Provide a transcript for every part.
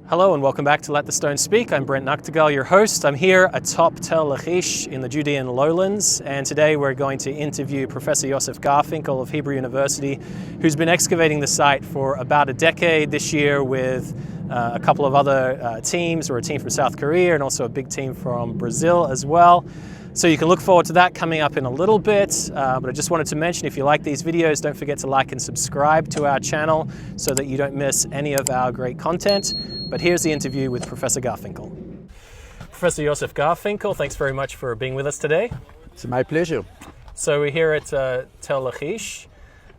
Hello and welcome back to Let the Stone Speak. I'm Brent Nagtegaal, your host. I'm here atop Tel Lachish in the Judean lowlands, and today we're going to interview Professor Yosef Garfinkel of Hebrew University, who's been excavating the site for about a decade this year with a couple of other teams, or a team from South Korea and also a big team from Brazil as well. So you can look forward to that coming up in a little bit, but I just wanted to mention, if you like these videos, don't forget to like and subscribe to our channel so that you don't miss any of our great content. But here's the interview with Professor Garfinkel. Professor Yosef Garfinkel, thanks very much for being with us today. It's my pleasure. So we're here at Tel Lachish,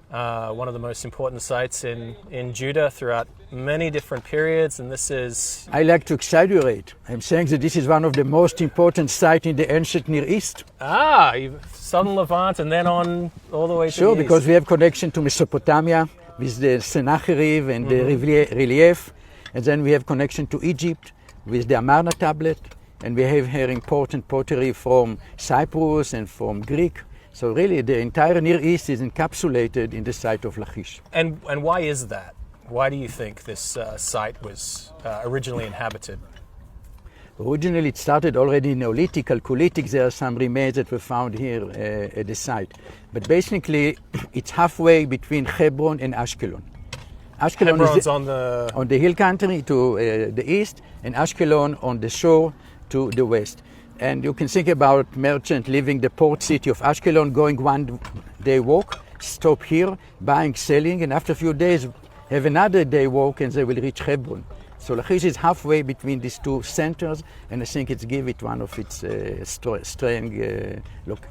one of the most important sites in Judah throughout many different periods, and this is... I like to exaggerate. I'm saying that this is one of the most important sites in the ancient Near East. Southern Levant and then on all the way to Sure, the because east. we have connection to Mesopotamia with the Sennacherib and the relief, and then we have connection to Egypt with the Amarna tablet, and we have here important pottery from Cyprus and from Greek. So really the entire Near East is encapsulated in the site of Lachish. And why is that? Why do you think this site was originally inhabited? Originally, it started already in Neolithic, Chalcolithic. There are some remains that were found here at the site. But basically, it's halfway between Hebron and Ashkelon. Hebron's is on the hill country to the east, and Ashkelon on the shore to the west. And you can think about merchants leaving the port city of Ashkelon, going one day walk, stop here, buying, selling, and after a few days have another day walk and they will reach Hebron. So Lachish is halfway between these two centers, and I think it's give it one of its strong look.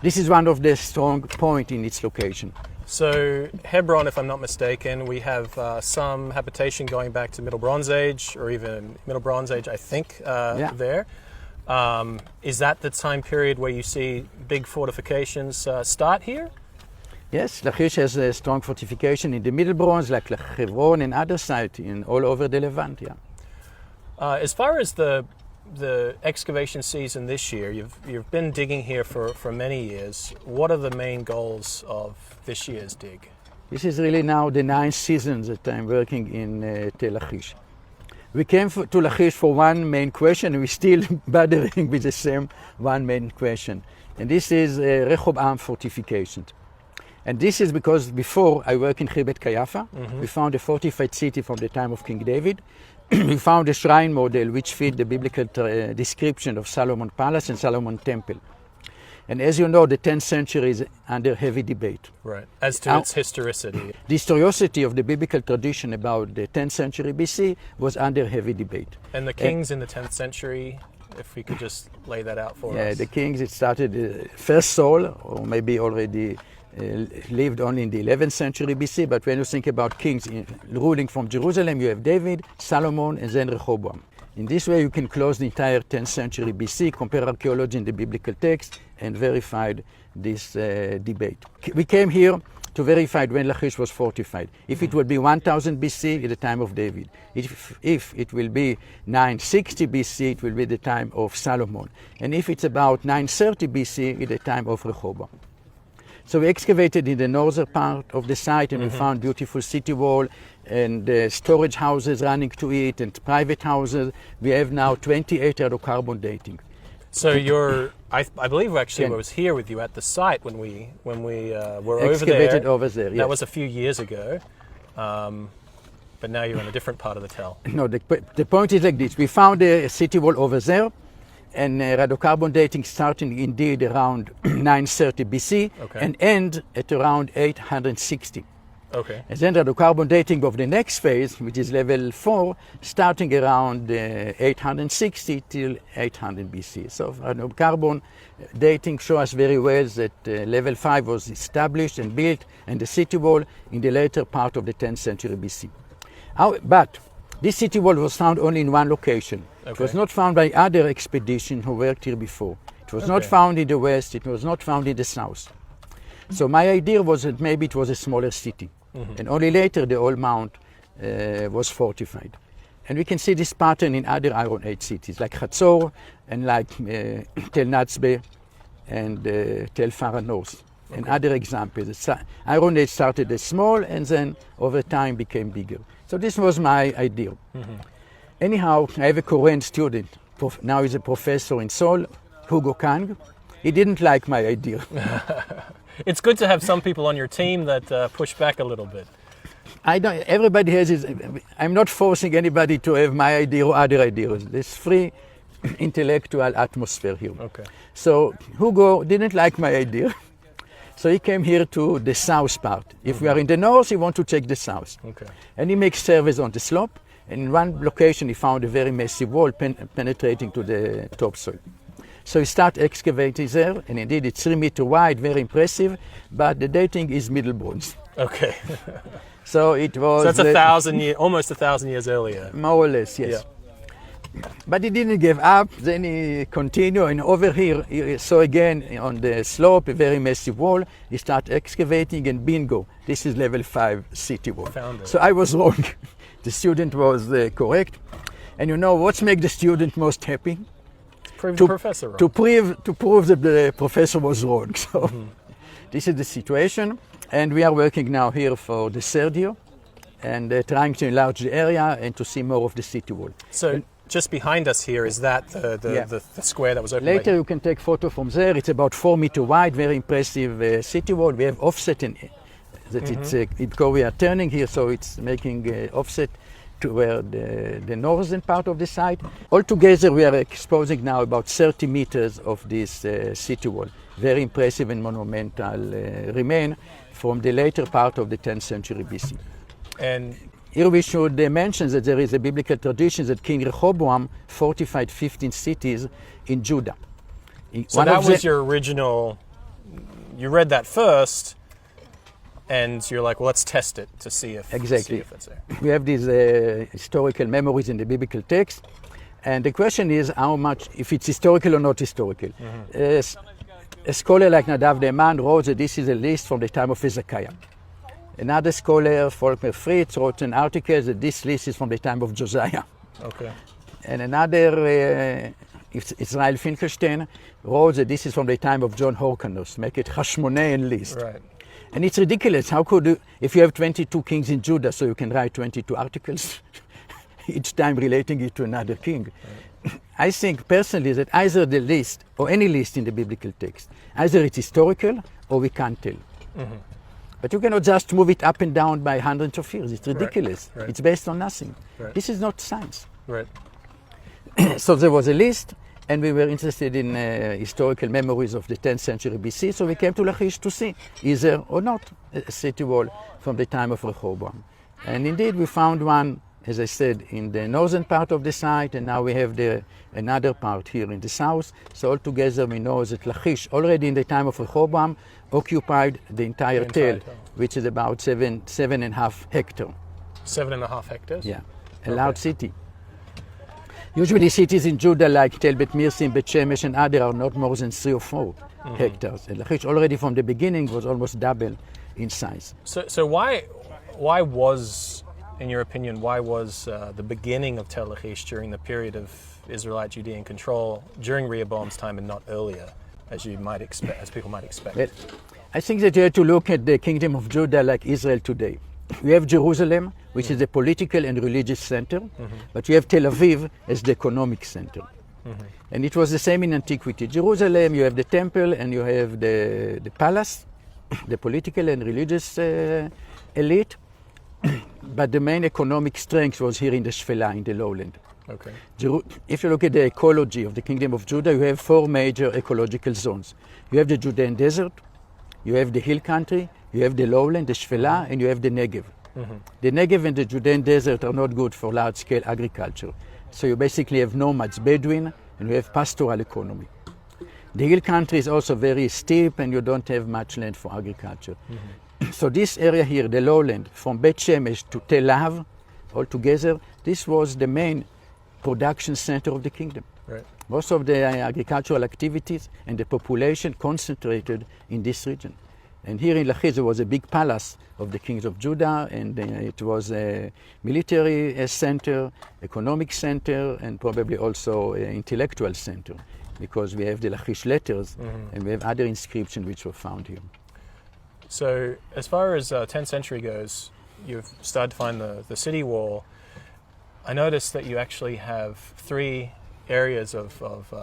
This is one of the strong point in its location. So Hebron, if I'm not mistaken, we have some habitation going back to Middle Bronze Age, or even Middle Bronze Age, I think, there. Is that the time period where you see big fortifications start here? Yes, Lachish has a strong fortification in the Middle Bronze, like Hebron and other sites all over the Levant. Yeah. As far as the excavation season this year, you've been digging here for many years. What are the main goals of this year's dig? This is really now the 9th season that I'm working in Tel Lachish. We came to Lachish for one main question, and we're still bothering with the same one main question. And this is Rehoboam fortifications. And this is because before I work in Chibet Kayafa, we found a fortified city from the time of King David. We found a shrine model which fit the biblical description of Solomon Palace and Solomon Temple. And as you know, the 10th century is under heavy debate. Right, as to its historicity. The historicity of the biblical tradition about the 10th century BC was under heavy debate. And the kings in the 10th century, if we could just lay that out for us. Yeah, the kings, it started first Saul, or maybe already lived only in the 11th century BC, but when you think about kings ruling from Jerusalem, you have David, Solomon, and then Rehoboam. In this way, you can close the entire 10th century BC, compare archaeology in the biblical text, and verify this debate. We came here to verify when Lachish was fortified. If it will be 1000 BC, at the time of David. If it will be 960 BC, it will be the time of Solomon. And if it's about 930 BC, at the time of Rehoboam. So we excavated in the northern part of the site, and we found beautiful city wall and storage houses running to it and private houses. We have now 28 radiocarbon dating. So I believe actually I was here with you at the site when we were excavated over there. Yes. That was a few years ago, but now you're in a different part of the Tel. No, the point is like this. We found a city wall over there, and radiocarbon dating starting indeed around 930 BC and end at around 860. Okay. And then radiocarbon dating of the next phase, which is level 4, starting around 860 till 800 BC. So radiocarbon dating shows us very well that level 5 was established and built, and the city wall in the later part of the 10th century BC. But this city wall was found only in one location. It was not found by other expeditions who worked here before. It was not found in the west, it was not found in the south. So my idea was that maybe it was a smaller city. And only later the old mount was fortified. And we can see this pattern in other Iron Age cities, like Hatzor and like Tel Natzbe and Tel Farah North. And other examples. Iron Age started as small and then over time became bigger. So this was my idea. Anyhow, I have a current student. Now he's a professor in Seoul, Hugo Kang. He didn't like my idea. It's good to have some people on your team that push back a little bit. Everybody has his. I'm not forcing anybody to have my idea or other ideas. There's free intellectual atmosphere here. Okay. So Hugo didn't like my idea. So he came here to the south part. If we are in the north, he wants to check the south. Okay. And he makes surveys on the slope. And in one location, he found a very massive wall penetrating to the topsoil. So he started excavating there, and indeed it's 3 meters wide, very impressive, but the dating is Middle Bronze. Okay. So it was... So that's almost 1,000 years earlier. More or less, yes. Yeah. But he didn't give up, then he continued, and over here, he saw again on the slope a very massive wall. He started excavating, and bingo, this is level 5 city wall. Found it. So I was wrong. The student was correct. And you know what makes the student most happy? Prove the professor wrong. To prove that the professor was wrong. So this is the situation. And we are working now here for the third year and trying to enlarge the area and to see more of the city wall. So just behind us here, is that the square that was opened? Later you can take photo from there. It's about 4 meters wide, very impressive city wall. We have offset in that because we are turning here, so it's making offset to where the northern part of the site. Altogether we are exposing now about 30 meters of this city wall. Very impressive and monumental remain from the later part of the 10th century BC. And here we should mention that there is a biblical tradition that King Rehoboam fortified 15 cities in Judah. So that was your original, you read that first, and you're like, well, let's test it to see if, exactly. It's there. We have these historical memories in the biblical text, and the question is how much, if it's historical or not historical. A scholar like Nadav Neiman wrote that this is a list from the time of Hezekiah. Another scholar, Volker Fritz, wrote an article that this list is from the time of Josiah. Okay. And another, Israel Finkelstein, wrote that this is from the time of John Hyrcanus, make it Hashmonean list. Right. And it's ridiculous. How could you, if you have 22 kings in Judah, so you can write 22 articles, each time relating it to another king? Right. I think personally that either the list, or any list in the biblical text, either it's historical or we can't tell. Mm-hmm. But you cannot just move it up and down by hundreds of years. It's ridiculous. Right. It's based on nothing. Right. This is not science. Right. So there was a list, and we were interested in historical memories of the 10th century BC, so we came to Lachish to see, is there or not a city wall from the time of Rehoboam. And indeed, we found one, as I said, in the northern part of the site, and now we have another part here in the south. So altogether, we know that Lachish, already in the time of Rehoboam, occupied the entire Tel, which is about 7.5 hectares. 7.5 hectares? Yeah, a large city. Usually cities in Judah like Tel Bet Mirsim, Bet Shemesh and other are not more than 3 or 4 hectares. And Lachish already from the beginning was almost double in size. So why was, in your opinion, the beginning of Tel Lachish during the period of Israelite Judean control during Rehoboam's time and not earlier, as you might expect, as people might expect? Well, I think that you have to look at the kingdom of Judah like Israel today. We have Jerusalem, which is the political and religious center, but you have Tel Aviv as the economic center. And it was the same in antiquity. Jerusalem, you have the temple and you have the palace, the political and religious elite, but the main economic strength was here in the Shfela, in the lowland. Okay. If you look at the ecology of the kingdom of Judah, you have 4 major ecological zones. You have the Judean desert, you have the hill country, you have the lowland, the Shfela, and you have the Negev. The Negev and the Judean desert are not good for large-scale agriculture. So you basically have nomads, Bedouin, and you have pastoral economy. The hill country is also very steep, and you don't have much land for agriculture. So this area here, the lowland, from Bet Shemesh to Tel Lav, altogether, this was the main production center of the kingdom. Right. Most of the agricultural activities and the population concentrated in this region. And here in Lachish there was a big palace of the kings of Judah, and it was a military center, economic center, and probably also an intellectual center, because we have the Lachish letters and we have other inscriptions which were found here. So as far as 10th century goes, you've started to find the city wall. I noticed that you actually have 3 areas of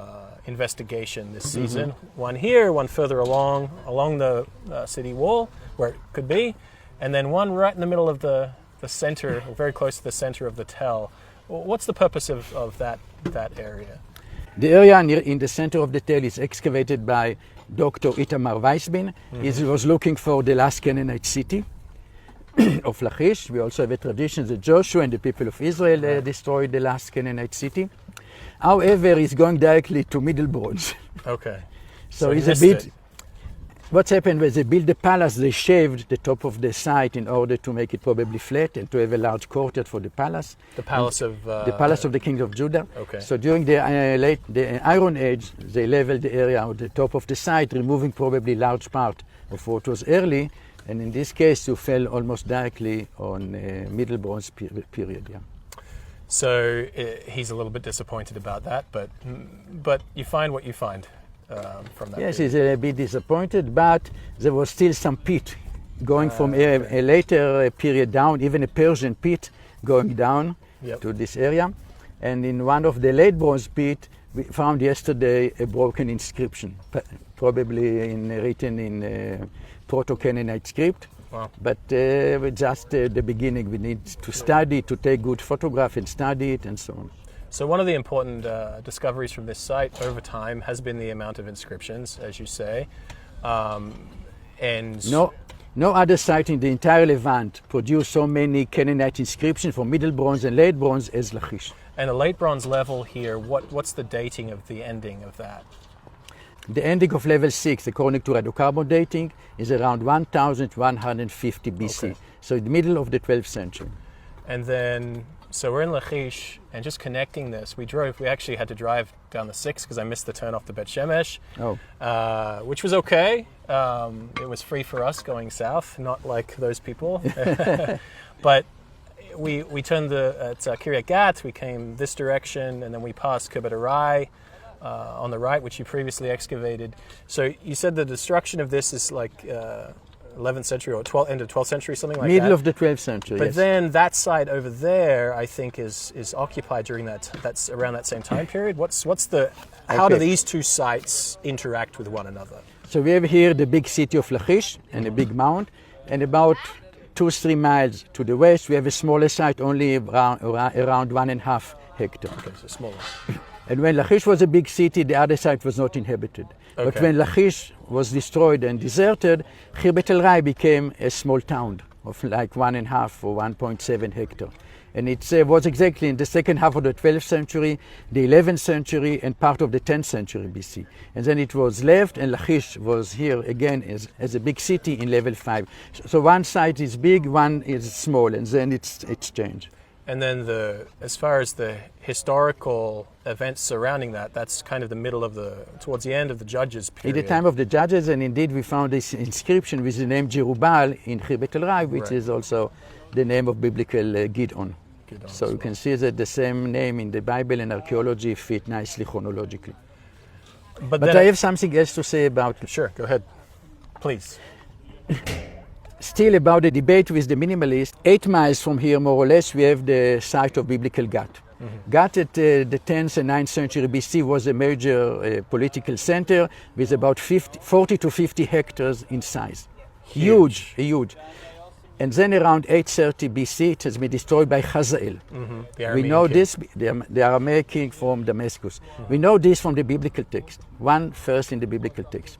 investigation this season. One here, one further along the city wall, where it could be, and then one right in the middle of the center, very close to the center of the Tel. What's the purpose of that area? The area in the center of the Tel is excavated by Dr. Itamar Weisbin. He was looking for the last Canaanite city of Lachish. We also have a tradition that Joshua and the people of Israel destroyed the last Canaanite city. However, he's going directly to Middle Bronze. Okay. So he's a bit... What's happened was they built the palace, they shaved the top of the site in order to make it probably flat and to have a large courtyard for the palace. The palace of... the palace of the king of Judah. Okay. So during the Iron Age, they leveled the area at the top of the site, removing probably large part of what was early. And in this case, you fell almost directly on Middle Bronze period. Yeah. So he's a little bit disappointed about that, but you find what you find from that. Yes, period. he's a bit disappointed, but there was still some pit going from a later period down, even a Persian pit going down to this area. And in one of the late Bronze pit, we found yesterday a broken inscription, probably written in Proto-Canaanite script. Wow. But we're just the beginning. We need to study, to take good photograph and study it and so on. So one of the important discoveries from this site over time has been the amount of inscriptions, as you say. And no other site in the entire Levant produced so many Canaanite inscriptions from Middle Bronze and Late Bronze as Lachish. And the Late Bronze level here, what's the dating of the ending of that? The ending of level 6, according to radiocarbon dating, is around 1150 BC, Okay. so in the middle of the 12th century. And then, so we're in Lachish, and just connecting this, we actually had to drive down the 6 because I missed the turn off to Bet Shemesh, which was okay. It was free for us going south, not like those people. But we turned at Kiryat Gat, we came this direction, and then we passed Kibbutz Arai, on the right, which you previously excavated. So you said the destruction of this is like 11th century or end of 12th century, something like that? Middle of the 12th century, But yes. then that side over there, I think, is occupied during that's around that same time period. How do these two sites interact with one another? So we have here the big city of Lachish and a big mound, and about 2-3 miles to the west, we have a smaller site, only around 1.5 hectares. Okay, so smaller. And when Lachish was a big city, the other side was not inhabited. Okay. But when Lachish was destroyed and deserted, Khirbet el-Rai became a small town of like 1.5 or 1.7 hectares. And it was exactly in the second half of the 12th century, the 11th century, and part of the 10th century BC. And then it was left, and Lachish was here again as a big city in level 5. So one side is big, one is small, and then it's changed. And then as far as the historical events surrounding that's kind of the middle of towards the end of the Judges period. In the time of the Judges, and indeed we found this inscription with the name Jerubal in Khirbet el-Rai, which is also the name of biblical Gideon. So you can see that the same name in the Bible and archaeology fit nicely chronologically. But I have something else to say about it. Sure, go ahead, please. Still about the debate with the minimalists, 8 miles from here, more or less, we have the site of biblical Gat. Mm-hmm. Gat at the 10th and 9th century BC was a major political center with about 40 to 50 hectares in size. Huge. And then around 830 BC, it has been destroyed by Hazael. Mm-hmm. We know this, the Aramean king from Damascus. Mm-hmm. We know this from the biblical text, one verse in the biblical text.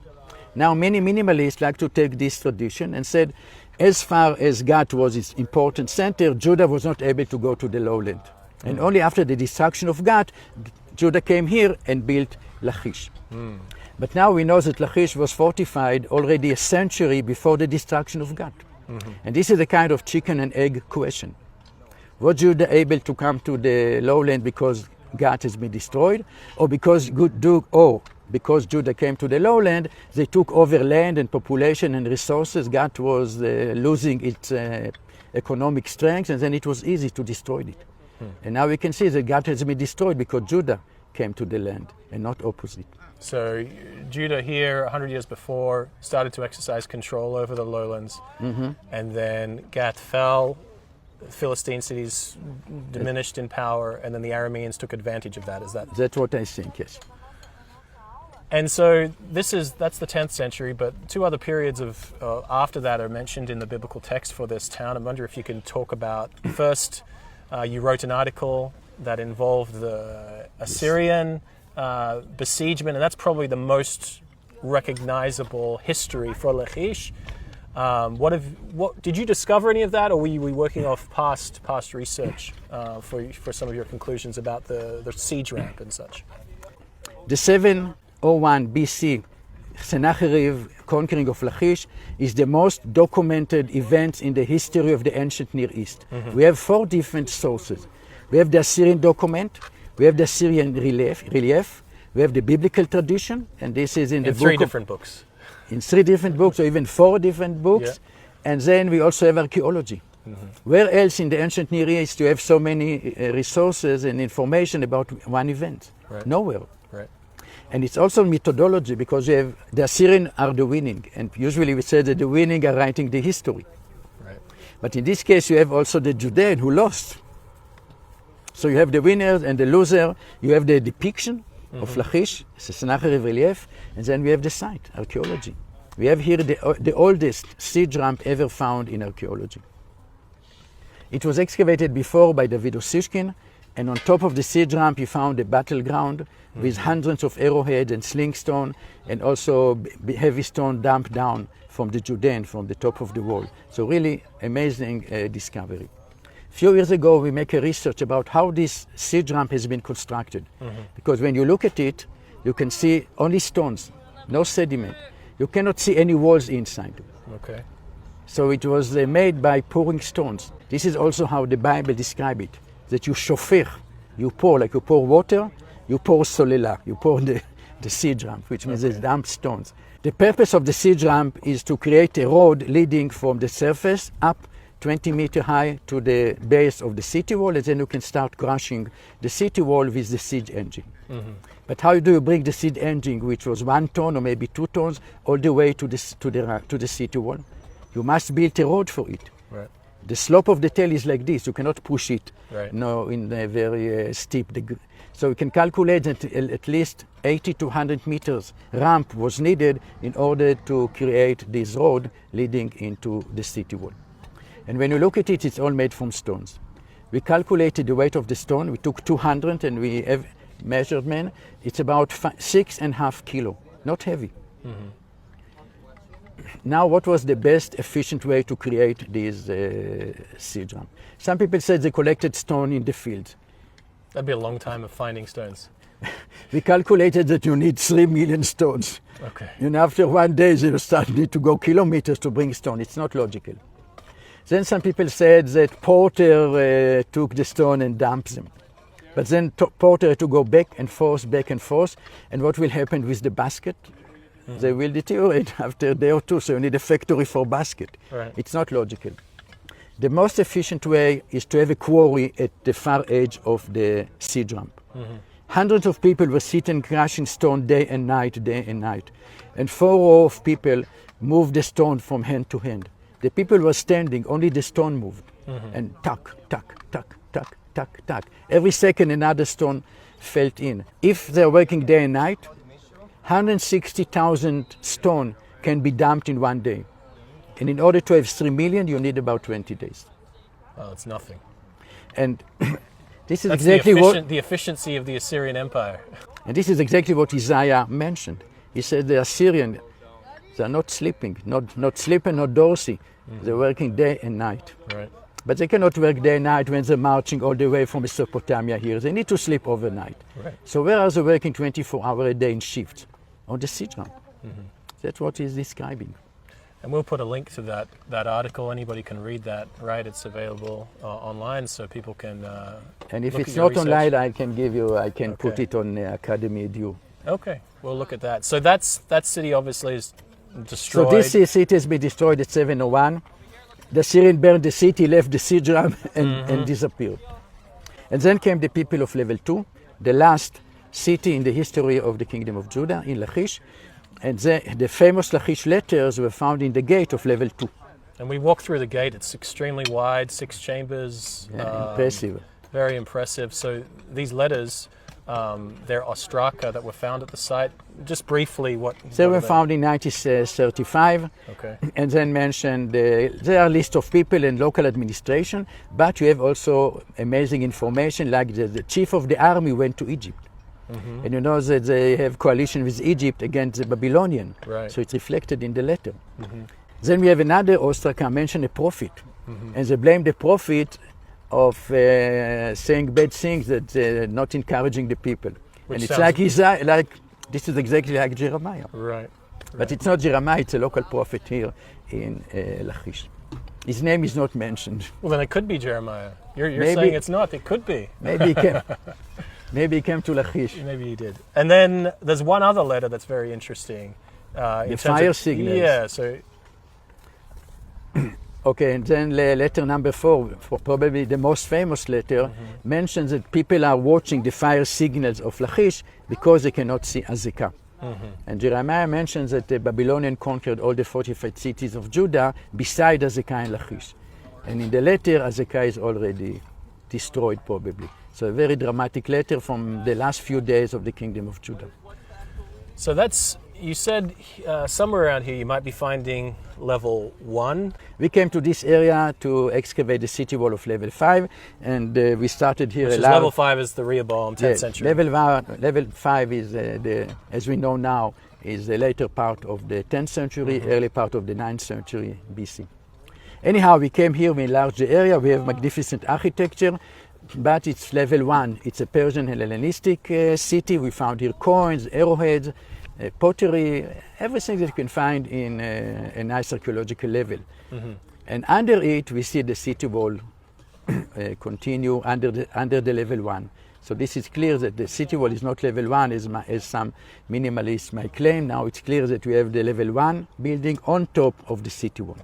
Now, many minimalists like to take this tradition and said, as far as Gat was its important center, Judah was not able to go to the lowland. Mm. And only after the destruction of Gat, Judah came here and built Lachish. Mm. But now we know that Lachish was fortified already a century before the destruction of Gat. Mm-hmm. And this is a kind of chicken and egg question. Was Judah able to come to the lowland because Gat has been destroyed, or because Judah came to the lowland, they took over land and population and resources. Gat was losing its economic strength, and then it was easy to destroy it. And now we can see that Gat has been destroyed because Judah came to the land and not opposite. So Judah here, 100 years before, started to exercise control over the lowlands, and then Gat fell, Philistine cities diminished in power, and then the Arameans took advantage of that. Is that? That's what I think, yes. And so that's the 10th century, but two other periods of after that are mentioned in the biblical text for this town. I wonder if you can talk about, first, you wrote an article that involved the Assyrian besiegement, and that's probably the most recognizable history for Lachish. What did you discover any of that, or were you working off past research for some of your conclusions about the siege ramp and such? The 701 BC Sennacherib conquering of Lachish is the most documented event in the history of the ancient Near East. Mm-hmm. We have 4 different sources. We have the Assyrian document, we have the Assyrian relief, we have the biblical tradition, and this is in the book 3 different books. In 3 different books, or even 4 different books. Yeah. And then we also have archaeology. Mm-hmm. Where else in the ancient Near East you have so many resources and information about one event? Right. Nowhere. Right. And it's also methodology, because you have the Assyrian are the winning, and usually we say that the winning are writing the history. Right. But in this case you have also the Judean who lost. So you have the winners and the loser. You have the depiction of Lachish, the Sennacherib relief, and then we have the site, archaeology. We have here the oldest siege ramp ever found in archaeology. It was excavated before by David Osishkin, and on top of the siege ramp he found a battleground with hundreds of arrowheads and sling stone, and also heavy stone dumped down from the Judean, from the top of the wall. So really amazing discovery. A few years ago, we make a research about how this siege ramp has been constructed. Mm-hmm. Because when you look at it, you can see only stones, no sediment. You cannot see any walls inside. Okay. So it was made by pouring stones. This is also how the Bible describes it, that you shofir, you pour, like you pour water, you pour solela, you pour the siege ramp, which means it's damp stones. The purpose of the siege ramp is to create a road leading from the surface up 20 meters high to the base of the city wall, and then you can start crushing the city wall with the siege engine. Mm-hmm. But how do you bring the siege engine, which was 1 ton or maybe 2 tons, all the way to the city wall? You must build a road for it. Right. The slope of the tail is like this. You cannot push it in a very steep degree. So you can calculate that at least 80 to 100 meters ramp was needed in order to create this road leading into the city wall. And when you look at it, it's all made from stones. We calculated the weight of the stone. We took 200 and we have measurement. It's about 6.5 kilos, not heavy. Mm-hmm. Now, what was the best efficient way to create this siege ramp? Some people said they collected stone in the field. That'd be a long time of finding stones. We calculated that you need 3 million stones. Okay. And after 1 day, they need to go kilometers to bring stone. It's not logical. Then some people said that Porter took the stone and dumped them. But then Porter had to go back and forth, and what will happen with the basket? Mm-hmm. They will deteriorate after a day or 2, so you need a factory for basket. Right. It's not logical. The most efficient way is to have a quarry at the far edge of the siege ramp. Mm-hmm. Hundreds of people were sitting crushing stone day and night. And 4 rows of people moved the stone from hand to hand. The people were standing, only the stone moved. Mm-hmm. And tuck, tuck, tuck, tuck, tuck, tuck. Every second another stone fell in. If they're working day and night, 160,000 stone can be dumped in 1 day. And in order to have 3 million, you need about 20 days. Oh, it's nothing. And this is That's exactly the efficiency of the Assyrian Empire. And this is exactly what Isaiah mentioned. He said the Assyrian, they're not sleeping, not sleeping, not dorsey. Mm-hmm. They're working day and night. Right. But they cannot work day and night when they're marching all the way from Mesopotamia here. They need to sleep overnight. Right. So where are they working 24 hours a day in shifts? On the siege ramp. Mm-hmm. That's what he's describing. And we'll put a link to that article. Anybody can read that, right? It's available online, so people can. And if it's not online, I can put it on Academy Edu. Okay, we'll look at that. So that city obviously is destroyed. So this city has been destroyed at 701. The Syrian burned the city, left the siege ramp, and disappeared. And then came the people of level 2, the last city in the history of the Kingdom of Judah, in Lachish. And the famous Lachish letters were found in the gate of level 2. And we walk through the gate. It's extremely wide, 6 chambers. Yeah, impressive. Very impressive. So these letters, they're ostraka that were found at the site. Just briefly, what? They were found in 1935, Okay. and then mentioned there are a list of people and local administration, but you have also amazing information like the chief of the army went to Egypt. Mm-hmm. And you know that they have coalition with Egypt against the Babylonian, Right. so it's reflected in the letter. Mm-hmm. Then we have another ostraka mention a prophet, Mm-hmm. and they blame the prophet of saying bad things, that not encouraging the people. Which and it's sounds- like Isaiah, like this is exactly like Jeremiah. Right. But it's not Jeremiah, it's a local prophet here in Lachish. His name is not mentioned. Well, then it could be Jeremiah. You're Maybe- saying it's not. It could be. Maybe he came to Lachish. Maybe he did. And then there's one other letter that's very interesting. In terms fire of, signals. Yeah. So Okay, and then letter number 4, probably the most famous letter, mentions that people are watching the fire signals of Lachish because they cannot see Azekah. And Jeremiah mentions that the Babylonian conquered all the fortified cities of Judah beside Azekah and Lachish. And in the letter, Azekah is already destroyed probably. So a very dramatic letter from the last few days of the kingdom of Judah. So that's, you said somewhere around here you might be finding level 1. We came to this area to excavate the city wall of level 5, and we started here. Which is level 5 is the Rehoboam, 10th century. Level 5 is, as we know now, is the later part of the 10th century, early part of the 9th century BC. Anyhow, we came here, we enlarged the area, we have magnificent architecture, but it's level 1. It's a Persian Hellenistic city. We found here coins, arrowheads, pottery, everything that you can find in a nice archaeological level. And under it, we see the city wall continue under the level 1. So this is clear that the city wall is not level 1, as some minimalists might claim. Now it's clear that we have the level 1 building on top of the city wall.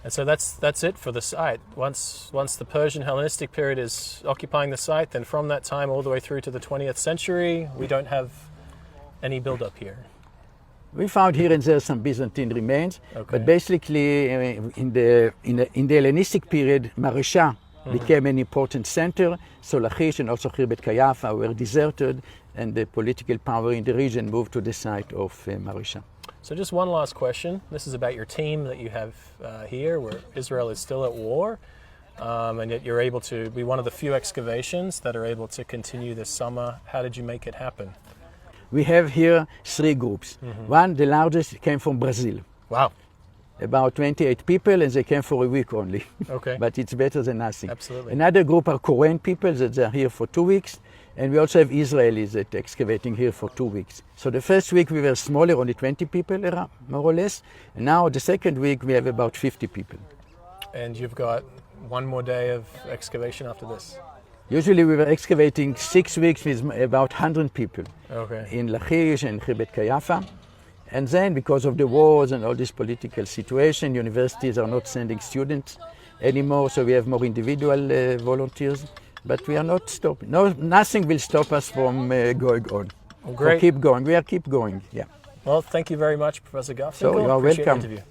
And so that's it for the site. Once the Persian Hellenistic period is occupying the site, then from that time all the way through to the 20th century, we don't have any build-up here. We found here and there some Byzantine remains, Okay. but basically in the Hellenistic period, Marisha became an important center. So Lachish and also Khirbet Kayafa were deserted, and the political power in the region moved to the site of Marisha. So just one last question. This is about your team that you have here, where Israel is still at war, and yet you're able to be one of the few excavations that are able to continue this summer. How did you make it happen? We have here 3 groups. One, the largest, came from Brazil. Wow. About 28 people, and they came for a week only. Okay. But it's better than nothing. Absolutely. Another group are Korean people that are here for 2 weeks, and we also have Israelis that are excavating here for 2 weeks. So the first week we were smaller, only 20 people around, more or less. And now the second week we have about 50 people. And you've got one more day of excavation after this. Usually we were excavating 6 weeks with about 100 people Okay. in Lachish and Khirbet Kayafa. And then because of the wars and all this political situation, universities are not sending students anymore, so we have more individual volunteers. But we are not stopping. No, nothing will stop us from going on. Well, great. So keep going. We are keep going. Yeah. Well, thank you very much, Professor Garfinkel. So you are Appreciate welcome. the interview.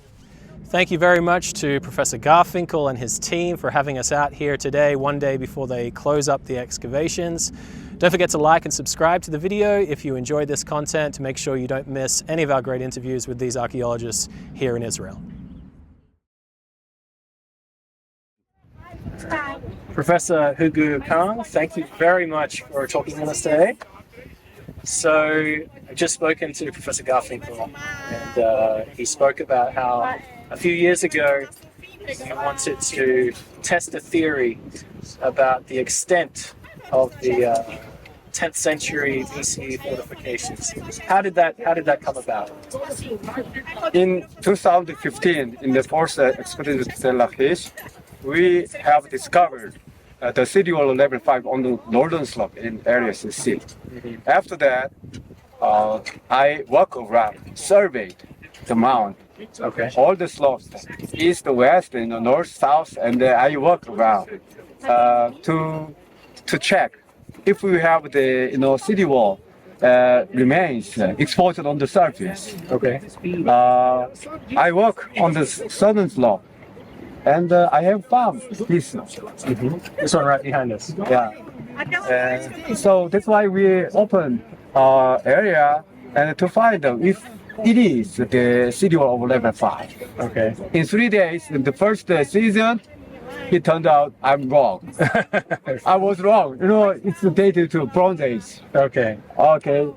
Thank you very much to Professor Garfinkel and his team for having us out here today, one day before they close up the excavations. Don't forget to like and subscribe to the video if you enjoyed this content to make sure you don't miss any of our great interviews with these archaeologists here in Israel. Professor Hugo Khan, thank you very much for talking with us today. So I've just spoken to Professor Garfinkel, and he spoke about how a few years ago he wanted to test a theory about the extent of the 10th century BC fortifications. How did that come about? In 2015, in the fourth expedition to Tel Lachish, we have discovered the city wall level 5 on the northern slope in area C. After that, I walk around, surveyed the mount, Okay. all the slopes, east, west, and north, south, and I walk around to check if we have the city wall remains exposed on the surface. Okay. I walk on the southern slope and I have found this. This one right behind us. Yeah. So that's why we open area and to find out if it is the city wall of level 5. Okay. In 3 days, in the first season, it turned out I'm wrong. I was wrong. It's dated to Bronze Age. Okay. Okay.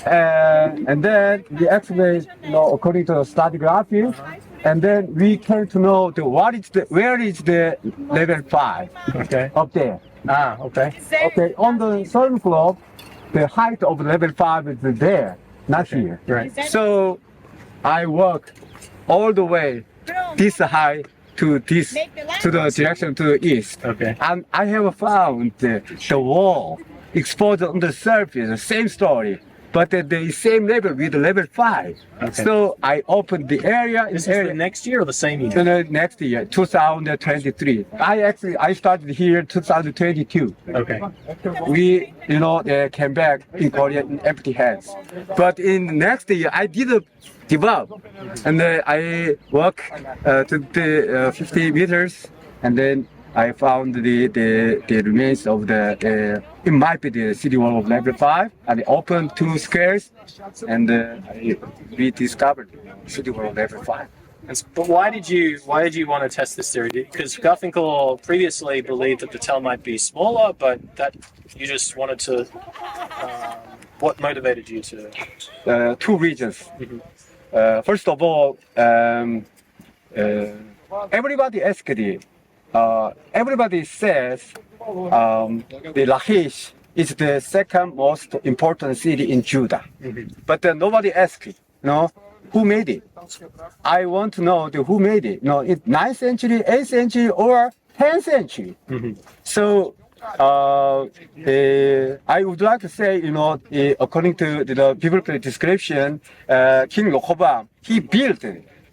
And then we excavate, according to the stratigraphy, and then we came to know where is the level 5. Okay. Up there. Ah, okay. Okay, on the third floor, the height of level 5 is there, not here. Right. So I walk all the way this high to the direction to the east. Okay. And I have found the wall exposed on the surface, the same story, but at the same level with level 5. Okay. So I opened the area. This is the next year or the same year? Next year, 2023. I started here 2022. Okay. We, came back in Korea in empty hands. But in next year, I did give up, and I walk to the 50 meters, and then I found the remains of it might be the city wall of level 5, and I opened 2 squares, and I rediscovered city wall of level 5. But why did you want to test this theory? Because Garfinkel previously believed that the Tel might be smaller, but that you just wanted to. What motivated you to? 2 reasons. First of all, everybody asked it. Everybody says the Lachish is the second most important city in Judah, but nobody asked, who made it? I want to know who made it. In 9th century, 8th century, or 10th century. So I would like to say, according to the biblical description, King Rehoboam, he built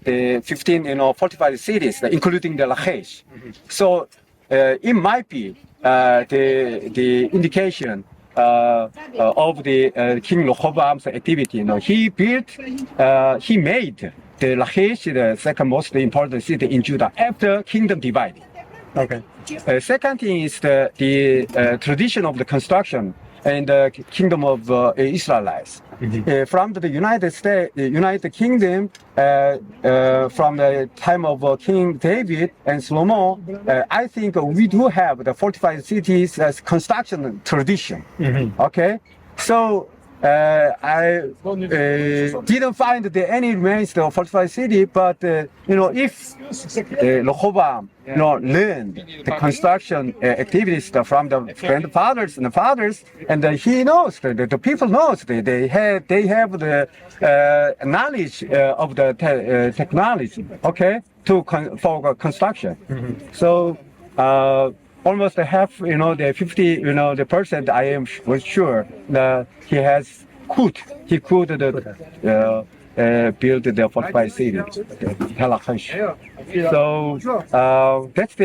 the 15 fortified cities, including the Lachish. So it might be the indication of the King Rehoboam's activity. He made the Lachish the second most important city in Judah after kingdom divided. Okay. Second thing is the tradition of the construction and the kingdom of Israelites. From the United Kingdom, from the time of King David and Solomon, I think we do have the fortified cities as construction tradition. Okay, so I didn't find any remains of fortified city, but if Rehoboam learned the construction activities from the grandfathers and the fathers, and he knows the people knows they have the knowledge of the technology, okay, for construction. So almost half, the 50, the percent, I was sure that he could build the fortified city, Tel Lachish. So that's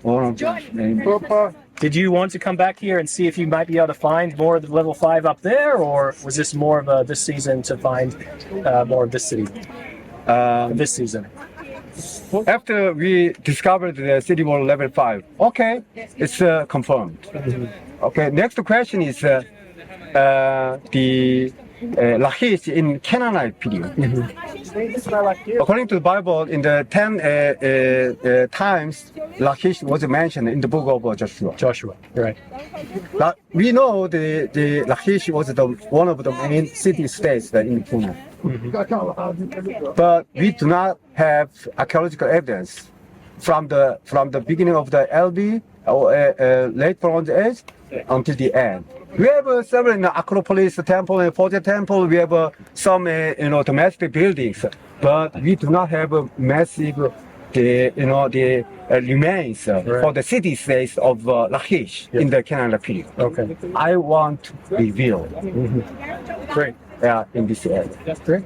one of the. Did you want to come back here and see if you might be able to find more of the level 5 up there, or was this more of this season to find more of this city? This season. After we discovered the city wall level 5, okay, it's confirmed. Okay, next question is the Lachish in Canaanite period. According to the Bible, in the 10 times, Lachish was mentioned in the book of Joshua. Joshua, right. We know the Lachish was one of the main city-states in Canaan. But we do not have archaeological evidence from the beginning of the LB or late Bronze Age until the end. We have several Acropolis temple and Fortified temple. We have some domestic buildings, but we do not have a massive the remains for the city states of Lachish in the Canaanite period. Okay. I want to reveal. Great. In this area. That's great.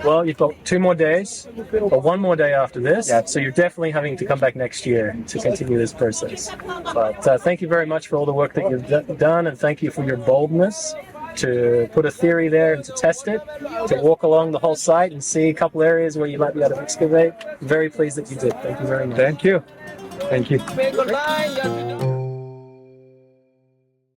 Well, you've got 2 more days, or 1 more day after this, so you're definitely having to come back next year to continue this process. But thank you very much for all the work that you've done, and thank you for your boldness to put a theory there and to test it, to walk along the whole site and see a couple areas where you might be able to excavate. Very pleased that you did. Thank you very much. Thank you. Thank you.